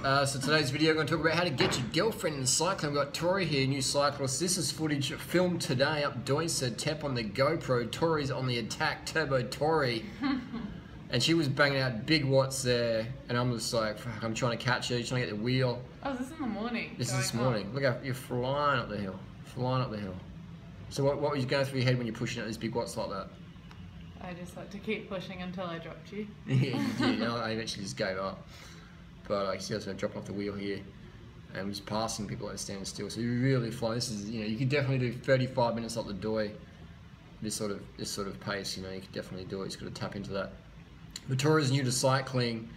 So today's video, I'm going to talk about how to get your girlfriend in cycling. We've got Tori here, new cyclist. This is footage filmed today up Doisa, Tep on the GoPro. Tori's on the attack, Turbo Tori. And she was banging out big watts there, and I'm just like, fuck, I'm trying to catch her, trying to get the wheel. Oh, is this in the morning? This is this morning. Look how you're flying up the hill, flying up the hill. So what was going through your head when you're pushing out these big watts like that? I just like to keep pushing until I dropped you. Yeah, you did. I eventually just gave up. But I see I was going to drop off the wheel here, and was passing people like standing still. So you really fly. This is, you can definitely do 35 minutes up the doy. This sort of pace, you can definitely do it. You just got to tap into that. But Tori's new to cycling.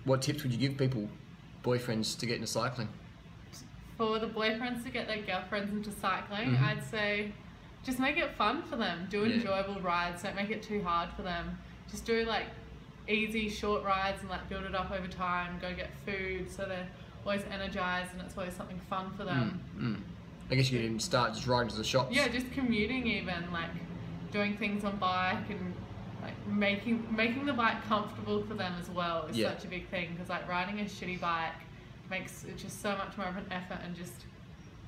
What tips would you give people, boyfriends, to get into cycling? For the boyfriends to get their girlfriends into cycling, I'd say just make it fun for them. Do enjoyable rides. Don't make it too hard for them. Just do like easy short rides and like build it up over time. Go get food so they're always energized and it's always something fun for them. I guess you could even start just riding to the shops. Yeah, just commuting even, like doing things on bike and like making the bike comfortable for them as well is such a big thing, because like riding a shitty bike makes it just so much more of an effort, and just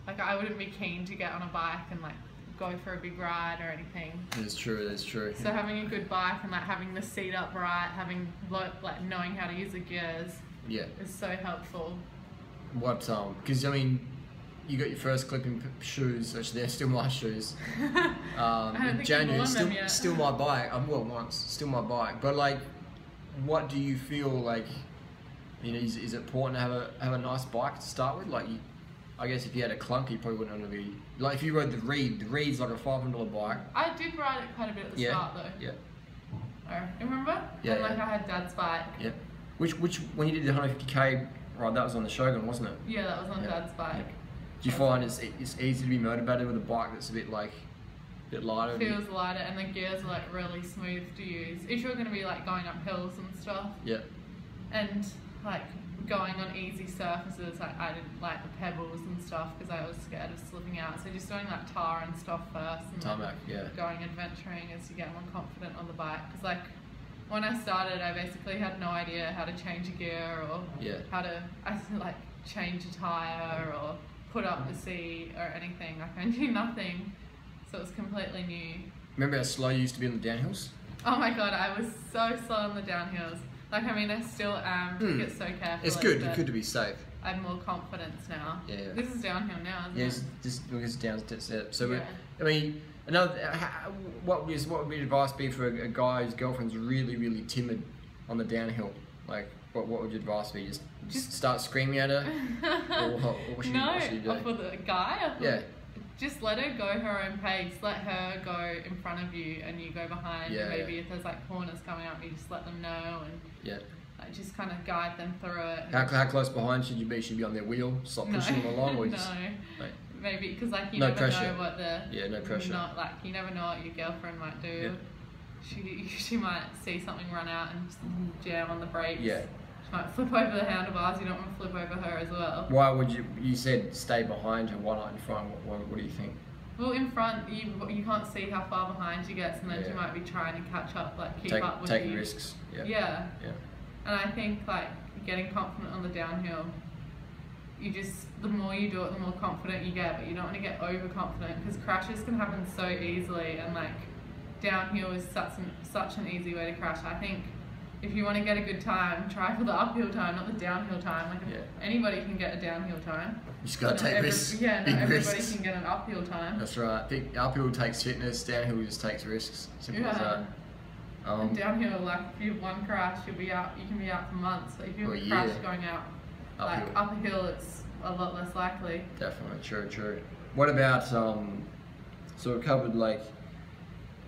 like I wouldn't be keen to get on a bike and like go for a big ride or anything. That's true, that's true. So having a good bike and like having the seat up right, having like knowing how to use the gears is so helpful. What because I mean, you got your first clipping shoes, actually they're still my shoes. In January, still my bike. Well, once, still my bike. But like, what do you feel like? Is it important to have a nice bike to start with? Like, I guess if you had a clunker, you probably wouldn't want to be like if you rode the Reed's like a $500 bike. I did ride it quite a bit at the start though. Yeah. Oh, remember? Yeah. And like I had Dad's bike. Yeah. Which when you did the 150k ride, that was on the Shogun, wasn't it? Yeah, that was on Dad's bike. Yeah. Do you find it's easy to be motivated with a bike that's a bit lighter? Feels lighter, and the gears are like really smooth to use. If you're going to be like going up hills and stuff. Yeah. And like going on easy surfaces, like I didn't like the pebbles and stuff because I was scared of slipping out. So just doing like tar and stuff first, and tarmac, going adventuring as you get more confident on the bike. Because like when I started, I basically had no idea how to change a gear or how to change a tire or put up the seat or anything. Like I knew nothing, so it was completely new. Remember how slow you used to be on the downhills? Oh my god, I was so slow on the downhills. Like, I mean, I still am. I get so careful. It's good. It's good to be safe. I have more confidence now. Yeah. This is downhill now, isn't it? This is down step. So, I mean, what would your advice be for a guy whose girlfriend's really timid on the downhill? Like, what would your advice be? Just start screaming at her, or what should you do? For the guy. Just let her go her own pace. Let her go in front of you, and you go behind. Maybe if there's like corners coming up, you just let them know, and like just kind of guide them through it. How close behind should you be? Should you be on their wheel, stop pushing them along, or just maybe because like you never know what the no pressure. Not like you never know what your girlfriend might do. She might see something run out and just jam on the brakes. She might flip over the handlebars. You don't want to flip over her as well. Why would you said stay behind her, why not in front? What do you think? Well, in front, you can't see how far behind she gets, and then she might be trying to catch up, like keep up with you. Take risks. Yeah. And I think like getting confident on the downhill, the more you do it, the more confident you get, but you don't want to get overconfident because crashes can happen so easily, and like downhill is such an easy way to crash. I think if you want to get a good time, try for the uphill time, not the downhill time. Like anybody can get a downhill time. You just gotta take risks. Yeah, not everybody can get an uphill time. That's right. I think uphill takes fitness, downhill just takes risks. Simple as that. And downhill, like if you have one crash, you'll be out. You can be out for months. But if you have a crash going out, like up a hill, it's a lot less likely. Definitely, true. What about so we covered like.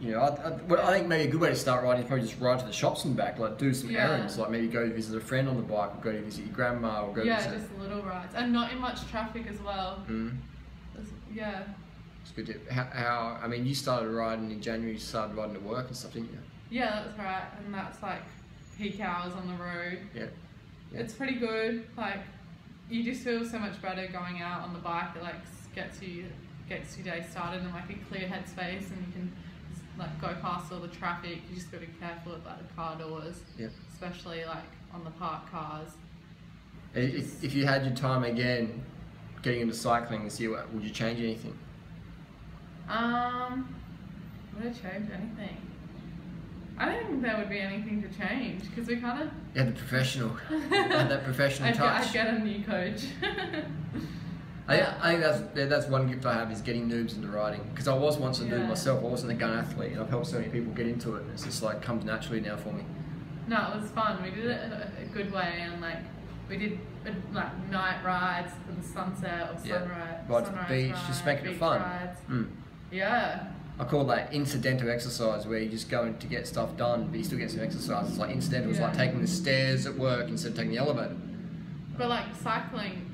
I think maybe a good way to start riding is probably just ride to the shops and back, like do some errands, like maybe go visit a friend on the bike, or go to visit your grandma, or go visit... just little rides, and not in much traffic as well. It's good tip. I mean, you started riding in January, you started riding to work and stuff, didn't you? Yeah, that's right, and that's like peak hours on the road. It's pretty good, like, you just feel so much better going out on the bike. It like gets your day started in like a clear headspace, and you can like go past all the traffic. You just got to be careful at like the car doors, especially like on the parked cars. If you had your time again, getting into cycling this year, would you change anything? Would I change anything? I don't think there would be anything to change because we kind of... You had the professional, had that professional touch. I'd get a new coach. I think that's one gift I have is getting noobs into riding, because I was once a noob myself. I wasn't a gun athlete, and I've helped so many people get into it. And it's just like comes naturally now for me. No, it was fun. We did it in a good way, and like we did like night rides for the sunset or sunrise. Right to the beach, just making it fun. Yeah. I call that incidental exercise, where you just go in to get stuff done, but you still get some exercise. It's like incidental. It's like taking the stairs at work instead of taking the elevator. But like cycling,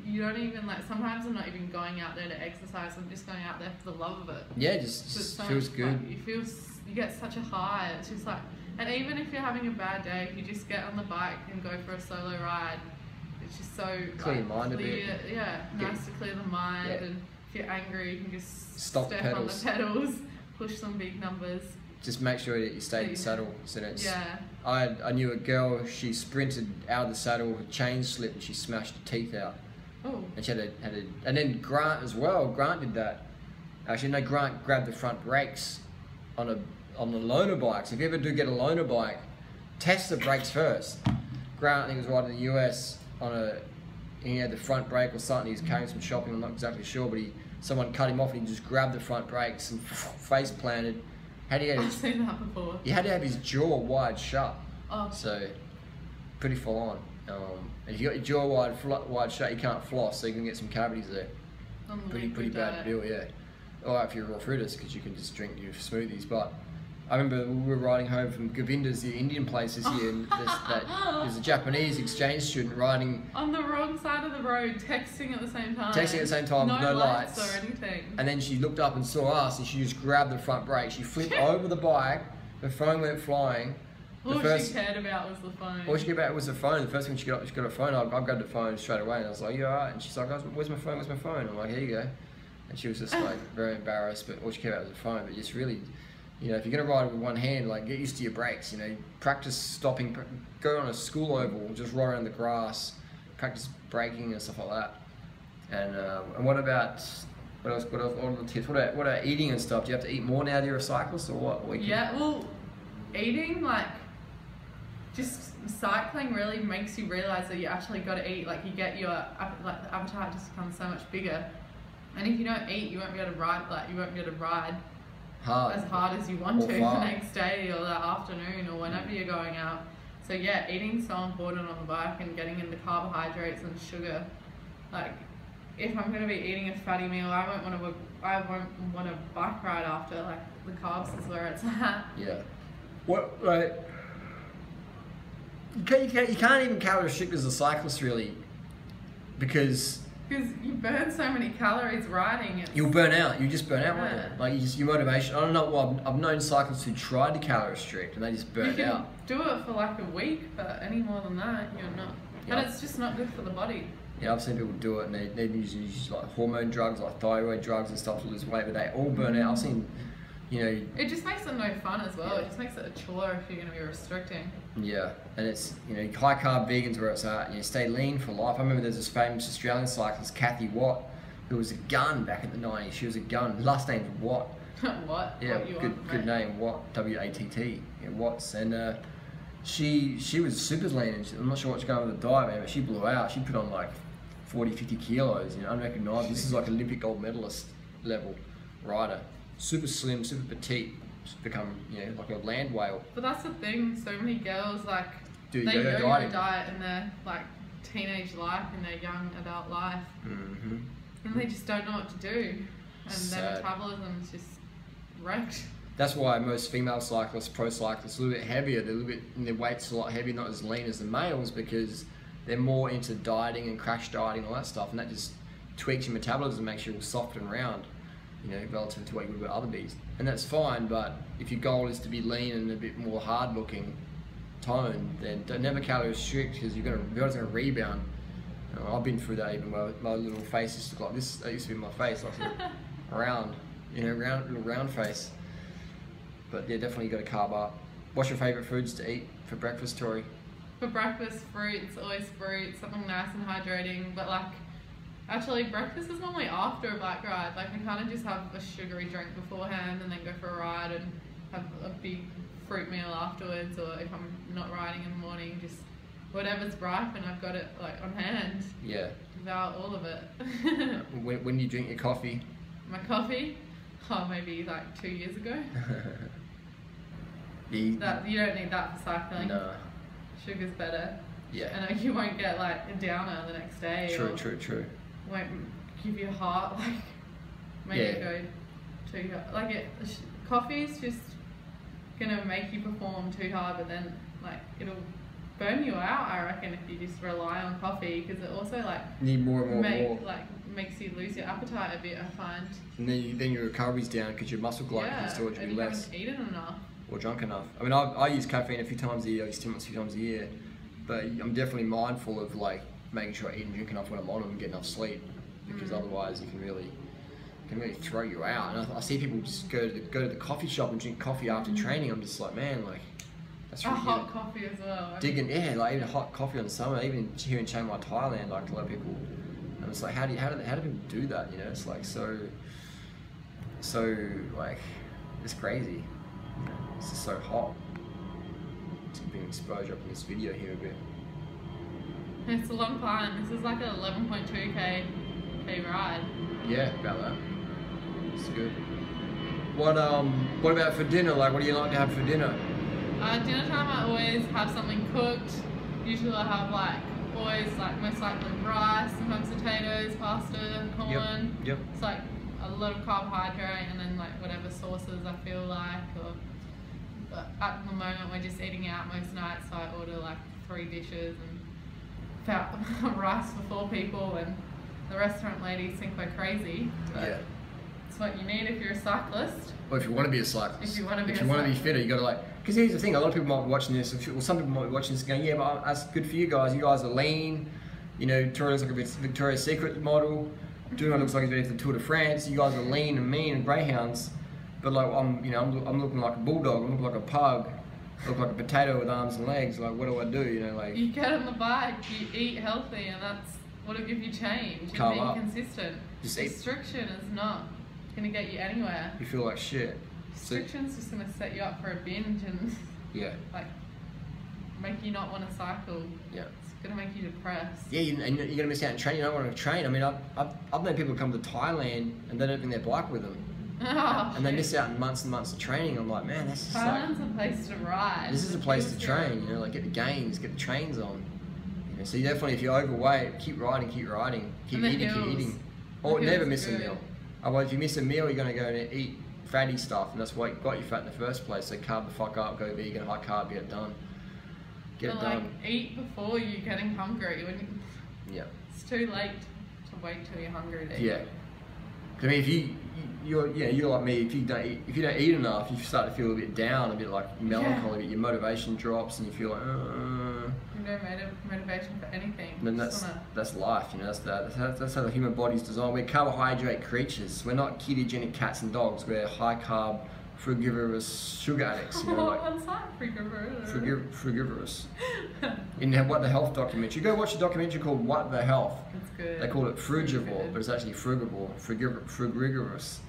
you don't even like. Sometimes I'm not even going out there to exercise. I'm just going out there for the love of it. Yeah, just so feels good. Like, you get such a high. It's just like, and even if you're having a bad day, if you just get on the bike and go for a solo ride, it's just so clear your mind a bit. Yeah, nice to clear the mind. And if you're angry, you can just step on the pedals, push some big numbers. Just make sure that you stay in the saddle. So it's, I knew a girl, she sprinted out of the saddle, her chain slipped and she smashed her teeth out. Oh. And she had and then Grant as well, Grant did that. Actually no, Grant grabbed the front brakes on the loaner bikes. If you ever do get a loaner bike, test the brakes first. Grant, I think, was riding in the US he had the front brake or something, he was carrying some shopping, I'm not exactly sure, but someone cut him off and he just grabbed the front brakes and face planted. I've seen that before. He had to have his jaw wide shut. Oh. So, pretty full on. And if you got your jaw wide shut, you can't floss, so you can get some cavities there. Pretty bad deal, yeah. Or if you're a raw fruitist, because you can just drink your smoothies. But I remember we were riding home from Govinda's, the Indian place this year, and there's a Japanese exchange student riding on the wrong side of the road, texting at the same time. No lights or anything. And then she looked up and saw us, and she just grabbed the front brake. She flipped over the bike. The phone went flying. All she cared about was the phone. All she cared about was the phone. The first thing she got her phone. I grabbed the phone straight away, and I was like, "You alright?" And she's like, "Where's my phone? Where's my phone?" I'm like, "Here you go." And she was just like very embarrassed, but all she cared about was the phone. But just really, you know, if you're gonna ride with one hand, like get used to your brakes. You know, practice stopping. Go on a school oval, just ride around the grass, practice braking and stuff like that. And what about what else? What are the tips? What about eating and stuff? Do you have to eat more now that you're a cyclist, or what? Well, eating like. Just cycling really makes you realise that you actually got to eat. Like you get your the appetite just becomes so much bigger, and if you don't eat, you won't be able to ride. Like you won't be able to ride as hard as you want to the next day or that afternoon or whenever you're going out. So yeah, eating's so important on the bike and getting into carbohydrates and sugar. Like if I'm going to be eating a fatty meal, I won't want to bike ride after. Like the carbs is where it's at. Yeah. What like. You can't even calorie restrict as a cyclist really, because you burn so many calories riding. You'll burn out. You just burn out, won't you? Like your motivation. I don't know. Well, I've known cyclists who tried to calorie restrict and they just burnt out. Do it for like a week, but any more than that, you're not. And it's just not good for the body. Yeah, I've seen people do it, and they use like hormone drugs, like thyroid drugs and stuff to lose weight, but they all burn out. I've seen. You know, it just makes it no fun as well. It just makes it a chore if you're going to be restricting. Yeah, and it's, you know, high carb vegans where it's at. You stay lean for life. I remember there's this famous Australian cyclist, Kathy Watt, who was a gun back in the 90s. She was a gun. Last name's Watt. What? Yeah, good name. Watt, W-A-T-T. Yeah, Watts. And she was super lean. And I'm not sure what's going on with the diet, man, but she blew out. She put on like 40, 50 kilos, you know, unrecognisable. This is like Olympic gold medalist level rider. Super slim, super petite, become, you know, like a land whale. But that's the thing, so many girls like they yo-yo diet in their like teenage life, in their young adult life, and they just don't know what to do, and their metabolism's just wrecked. That's why most female cyclists, pro cyclists, are a little bit heavier. They're a little bit, and their weight's a lot heavier, not as lean as the males, because they're more into dieting and crash dieting and all that stuff, and that just tweaks your metabolism, makes you all soft and round. You know, relative to what you would with other bees. And that's fine, but if your goal is to be lean and a bit more hard looking tone, then don't never calorie restrict, because your body's going to rebound. You know, I've been through that. Even my little face used to look like this. That used to be my face, like round, you know, little round face. But yeah, definitely got to carb up. What's your favourite foods to eat for breakfast, Tori? For breakfast, fruits, always fruit, something nice and hydrating. But like, actually, breakfast is normally after a bike ride. Like, I kind of just have a sugary drink beforehand and then go for a ride and have a big fruit meal afterwards. Or if I'm not riding in the morning, just whatever's ripe and I've got it like on hand. Yeah. Devour all of it. When do you drink your coffee? My coffee? Oh, maybe like 2 years ago. You don't need that for cycling. No. Sugar's better. Yeah. And you won't get like a downer the next day. True. Won't give you a heart, like make it go too hard. Like coffee's just gonna make you perform too hard, but then like it'll burn you out, I reckon, if you just rely on coffee, because it also like need more and more. Like makes you lose your appetite a bit, I find. And then your recovery's down because your muscle glycogen storage will be less. Haven't eaten enough. Or drunk enough. I mean, I use caffeine a few times a year. I use stimulants a few times a year, but I'm definitely mindful of like making sure I eat and drink enough when I'm on them and get enough sleep, because otherwise it can really throw you out. And I see people just go to the coffee shop and drink coffee after training. I'm just like, man, like that's really hot coffee as well. Digging, like even hot coffee in the summer, even here in Chiang Mai, Thailand, like a lot of people. And it's like, how do people do that? You know, it's like so like it's crazy. It's just so hot. It's giving exposure up in this video here a bit. It's a long climb. This is like an 11.2k ride. Yeah, about that. It's good. What about for dinner? Like, what do you like to have for dinner? Dinner time, I always have something cooked. Usually I have most likely rice, sometimes potatoes, pasta, corn. Yep. It's like a lot of carbohydrate, and then like whatever sauces I feel like. But at the moment we're just eating out most nights, so I order like 3 dishes and rice for 4 people, and the restaurant ladies think we're crazy. But it's what you need if you're a cyclist. Well, if you want to be a cyclist. If you want to be fitter, you got to like. Because here's the thing: a lot of people might be watching this. Well, some people might be watching this going, "Yeah, but that's good for you guys. You guys are lean. You know, Tori looks like a Victoria's Secret model. Durian looks like he's ready for the Tour de France. You guys are lean and mean and greyhounds." But like I'm looking like a bulldog. I'm looking like a pug. I look like a potato with arms and legs. Like, what do I do? You know, like. You get on the bike. You eat healthy, and that's what'll give you change. Carb Being up. Consistent. Restriction is not gonna get you anywhere. You feel like shit. Restriction's just gonna set you up for a binge and like make you not want to cycle. Yeah. It's gonna make you depressed. Yeah, and you're gonna miss out on training. You don't want to train. I mean, I've known people come to Thailand and they don't bring their bike with them. Oh, and they miss out on months and months of training. I'm like, man, that's just Thailand's a place to ride. This is a place to train, you know, like get the gains, get the trains on. You know, so you definitely, if you're overweight, keep riding, keep eating. Or never miss a meal. Otherwise, if you miss a meal, you're gonna go and eat fatty stuff, and that's why it got you fat in the first place. So carb the fuck up, go vegan, high carb, get it done. But eat before you're getting hungry. Yeah. It's too late to wait till you're hungry to eat. Yeah. I mean, if you're like me. If you don't eat enough, you start to feel a bit down, a bit like melancholy. Your motivation drops, and you feel like. No motivation for anything. And then that's life, you know. That's how the human body's designed. We're carbohydrate creatures. We're not ketogenic cats and dogs. We're high carb, frugivorous sugar addicts. You know, like what's that? Frugivorous. In What the Health documentary, go watch a documentary called What the Health. That's good. They call it frugivore, but it's actually frugivore. Frugivorous.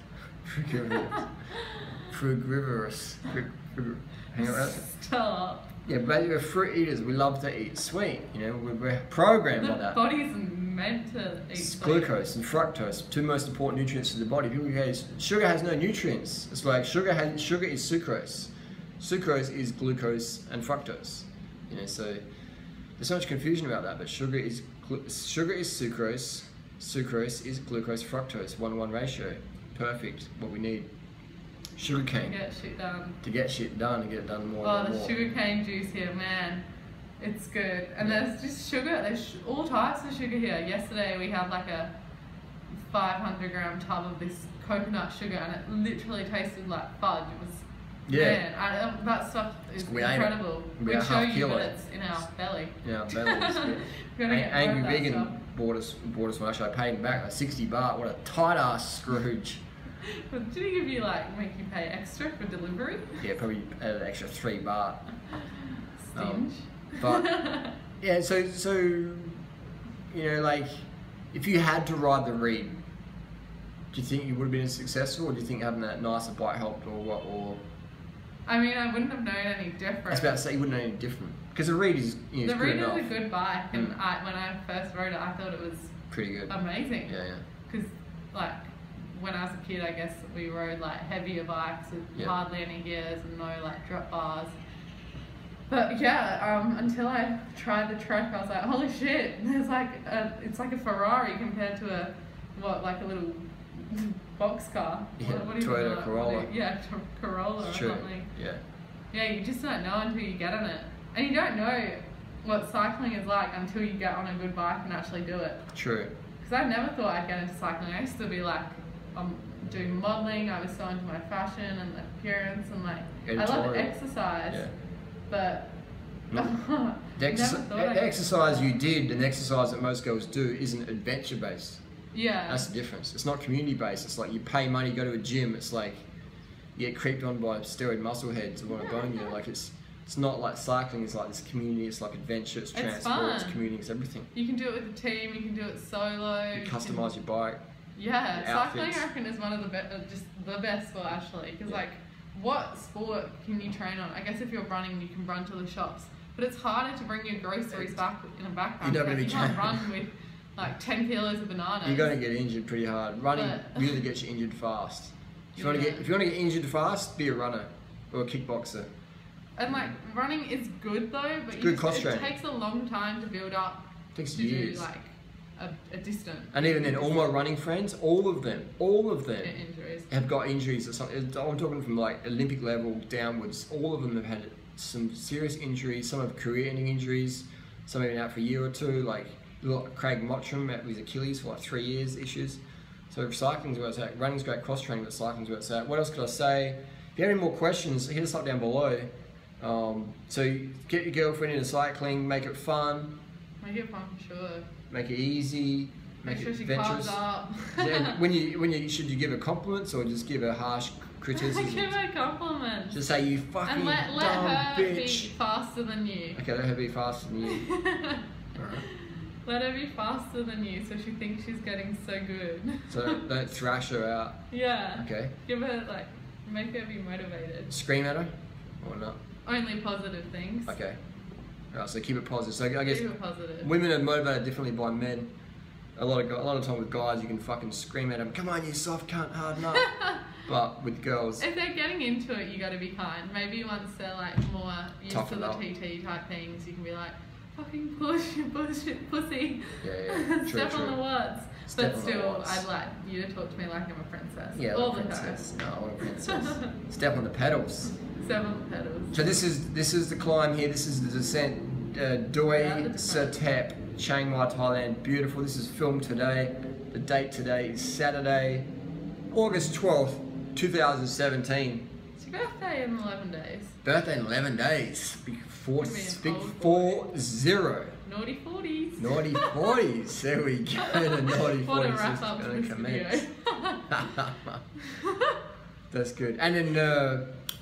Frugivorous. Hang on. Stop. Yeah, but we're fruit eaters. We love to eat sweet. You know, we're programmed like that. The body's meant to eat sweet. Glucose and fructose, 2 most important nutrients to the body. People go, sugar has no nutrients. It's like sugar is sucrose. Sucrose is glucose and fructose. You know, so there's so much confusion about that. But sugar is sucrose. Sucrose is glucose fructose. 1:1 ratio. Perfect. What we need. Sugarcane. To get shit done. To get shit done and get it done more and more. Oh, the sugarcane juice here, man. It's good. And there's just sugar. There's all types of sugar here. Yesterday we had like a 500-gram tub of this coconut sugar, and it literally tasted like fudge. It was, man, that stuff is incredible. We show you, but it's in our belly. In our belly. Angry Vegan bought us one. Actually, I paid him back like 60 baht. What a tight ass Scrooge. But did he give you make you pay extra for delivery? Yeah, probably added an extra 3 baht. Stinge. But yeah, so you know, like if you had to ride the Reed, do you think you would have been as successful, or do you think having that nicer bike helped, or what? Or I mean, I wouldn't have known any different. I was about to say you wouldn't know any different because the Reed is, you know, the Reed is a good bike, and when I first rode it, I thought it was pretty good, amazing. Yeah. Because like when I was a kid, I guess we rode like heavier bikes with hardly any gears and no like drop bars. But yeah, until I tried the Trek, I was like, holy shit! There's like it's like a Ferrari compared to a little box car. Yeah, what do you Toyota Corolla. Corolla or something. Yeah. Yeah, you just don't know until you get on it, and you don't know what cycling is like until you get on a good bike and actually do it. True. Because I never thought I'd get into cycling. I used to be like, I'm doing modelling. I was so into my fashion and appearance and like Editorial. I love exercise, but the exercise you did and the exercise that most girls do isn't adventure based. Yeah. That's the difference. It's not community based. It's like you pay money, go to a gym. It's like you get creeped on by steroid muscle heads who want to bone you. Like it's not like cycling. It's like this community. It's like adventure. It's transport. Fun. It's community. It's everything. You can do it with a team. You can do it solo. You customize your bike. Yeah, cycling I reckon is one of the just the best sport actually. Because like, what sport can you train on? I guess if you're running, you can run to the shops. But it's harder to bring your groceries back in a backpack. You can't run with like 10 kilos of bananas. You're going to get injured pretty hard. Running really gets you injured fast. If you want to get injured fast, be a runner or a kickboxer. And like running is good though, but it takes a long time to build up. It takes years. Do like a distance. And even then, all my running friends, all of them injuries. have got injuries or something. I'm talking from like Olympic level downwards. All of them have had some serious injuries. Some have career-ending injuries. Some have been out for a year or two. Like Craig Mottram out with his Achilles for like 3 years issues. So cycling's where it's at. Running's great cross training, but cycling's where it's at. What else could I say? If you have any more questions, hit us up down below. So get your girlfriend into cycling, make it fun. Make it fun for sure. Make it easy. Make sure it she adventurous. carbs up. when you should you give her compliments or just give her harsh criticism? Give her compliments. Just say you fucking and let dumb her bitch. be faster than you. Okay, let her be faster than you. Alright. Let her be faster than you so she thinks she's getting so good. So don't thrash her out. Yeah. Okay. Give her make her be motivated. Scream at her or not? Only positive things. Okay. Alright, so keep it positive. So I guess keep it positive. Women are motivated differently by men. A lot of time with guys, you can fucking scream at them, come on you soft cunt, harden up. But with girls, if they're getting into it, you got to be kind. Maybe once they're like more used to the TT type things, you can be like, fucking push your pussy. Yeah. Step true. on the words. Step but still, I'd like you to talk to me like I'm a princess. Yeah, all the the princess. time. No, I'm a princess. Step on the pedals. Step on the pedals. So this is the climb here. This is the descent. Doi Satep, Chiang Mai, Thailand. Beautiful. This is filmed today. The date today is Saturday, August 12th, 2017. It's your birthday in 11 days. Birthday in 11 days. Big 40. Naughty 40s. Naughty 40s. There we go. The naughty 40s. What a wrap up to this video. That's good. And then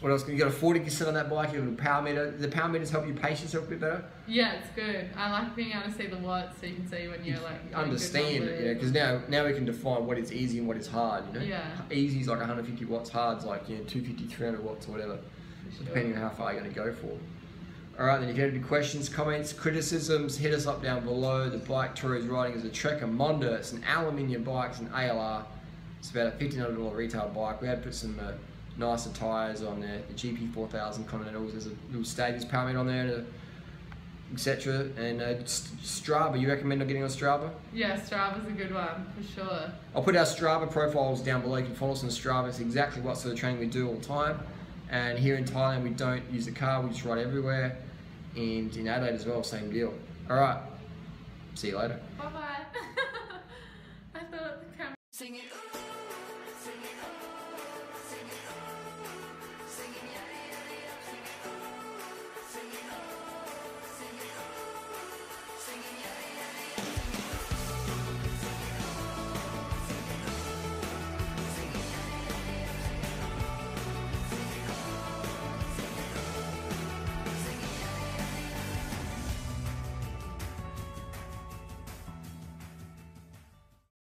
what else? You got a 40% on that bike. You got a power meter. The power meters help you pace yourself a bit better. Yeah, it's good. I like being able to see the watts, so you can see when you're like understand it. Yeah, because now we can define what is easy and what is hard. You know. Yeah. Easy is like 150 watts. Hard's like 250, 300 watts or whatever. Sure. Depending on how far you're going to go for. Alright, then if you have any questions, comments, criticisms, hit us up down below. The bike Tori is riding is a Trekker Monda. It's an aluminium bike, it's an ALR. It's about a $1,500 retail bike. We had to put some nicer tyres on there. The GP 4000 Continentals, there's a little Stadius power meter on there, etc. And Strava, you recommend getting on Strava? Yeah, Strava's a good one, for sure. I'll put our Strava profiles down below. You can follow us on Strava. It's exactly what sort of training we do all the time. And here in Thailand, we don't use a car, we just ride everywhere. And in Adelaide as well, same deal. Alright, see you later. Bye-bye. I thought the camera... Sing it. Sing it.